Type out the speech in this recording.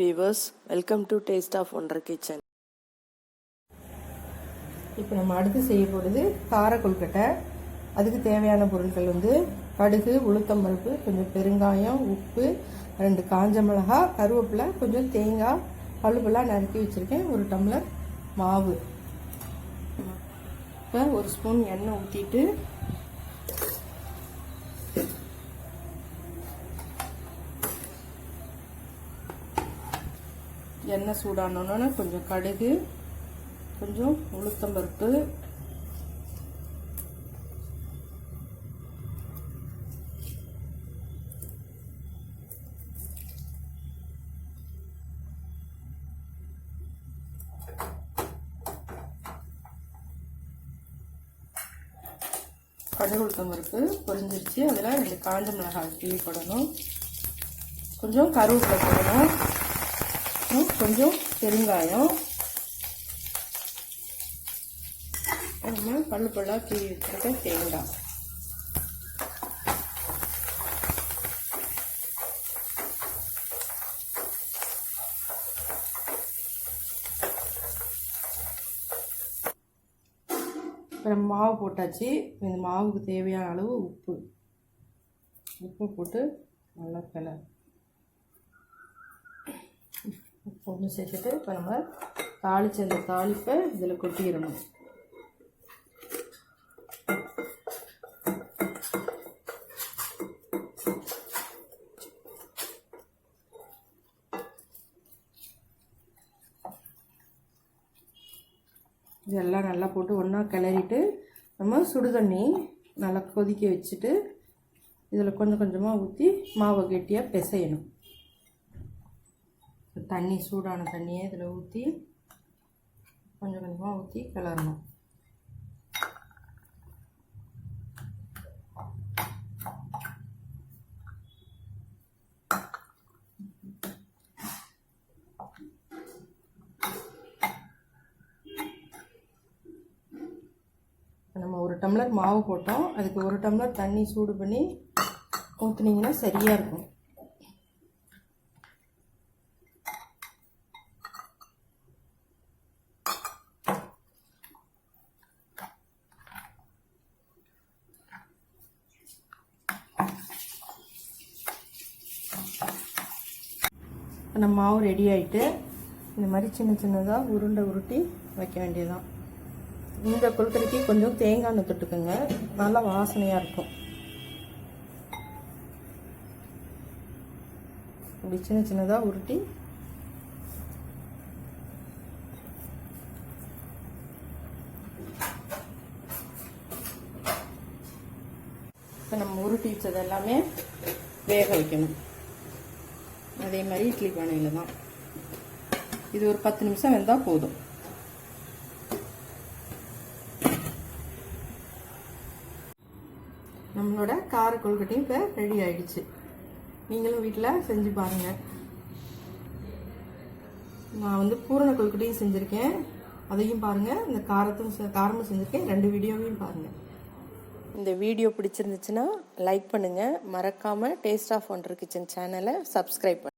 viewers, welcome to Taste of Wonder Kitchen. இப்போ நம்ம அடுத்து செய்ய போகிறது கார கொழுக்கட்டை. அதுக்கு தேவையான பொருட்கள் வந்து கடுகு, உளுத்தம்பருப்பு, கொஞ்சம் பெருங்காயம், உப்பு, 2 காஞ்ச மிளகாய், கருவேப்பிலை, கொஞ்சம் தேங்காய் பழுப்பெல்லாம் நறுக்கி வச்சுருக்கேன், 1 டம்ளர் மாவு. இப்போ 1 ஸ்பூன் எண்ணெய் ஊற்றிட்டு எண்ணெய் சூடானோன்னு கொஞ்சம் கடுகு, கொஞ்சம் உளுத்தம்பருப்பு, கடுகு உளுத்தம்பருப்பு பொரிஞ்சிருச்சு. அதில் 2 காஞ்ச மிளகாய் கிள்ளி போடணும், கொஞ்சம் கருவேப்பிலை போடணும், கொஞ்சம் பெருங்காயம், நம்ம பல்லுப்பெல்லாம் கீழே வச்சுருக்க தேங்காய். இப்போ மாவு போட்டாச்சு. இந்த மாவுக்கு தேவையான அளவு உப்பு போட்டு நல்லா கிளறு. உப்பு ஒன்று சேர்த்துட்டு இப்போ நம்ம தாளித்த அந்த தாளிப்பை இதில் கொட்டிடணும். இதெல்லாம் நல்லா போட்டு ஒன்றா கிளறிட்டு நம்ம சுடுதண்ணி நல்லா கொதிக்க வச்சுட்டு இதில் கொஞ்சம் கொஞ்சமாக ஊற்றி மாவை கெட்டியாக பிசையணும். தண்ணி சூடான தண்ணியை இதில் ஊற்றி கொஞ்சம் கொஞ்சமாக ஊற்றி கிளறணும். நம்ம 1 டம்ளர் மாவு போட்டோம், அதுக்கு 1 டம்ளர் தண்ணி சூடு பண்ணி ஊற்றுனீங்கன்னா சரியாக இருக்கும். நம்ம மாவு ரெடி ஆகிட்டு இந்த மாதிரி சின்ன சின்னதாக உருண்டை உருட்டி வைக்க வேண்டியதுதான். இந்த கொழுக்கட்டைக்கு கொஞ்சம் தேங்காய் எண்ணெய் தொட்டுக்குங்க, நல்லா வாசனையாக இருக்கும். இப்படி சின்ன சின்னதாக உருட்டி இப்போ நம்ம உருட்டி வச்சது எல்லாமே வேக வைக்கணும். அதே மாதிரி இட்லி பானையில் தான். இது ஒரு 10 நிமிஷம் வெந்தால் போதும். நம்மளோட கார கொழுக்கட்டையும் இப்போ ரெடி ஆயிடுச்சு. நீங்களும் வீட்டில் செஞ்சு பாருங்கள். நான் வந்து பூரண கொழுக்கட்டையும் செஞ்சுருக்கேன், அதையும் பாருங்கள். இந்த காரமும் செஞ்சுருக்கேன், 2 வீடியோவையும் பாருங்கள். இந்த வீடியோ பிடிச்சிருந்துச்சுன்னா லைக் பண்ணுங்கள், மறக்காமல் டேஸ்ட் ஆஃப் வண்டர் கிச்சன் சேனலை சப்ஸ்கிரைப் பண்ணுங்கள்.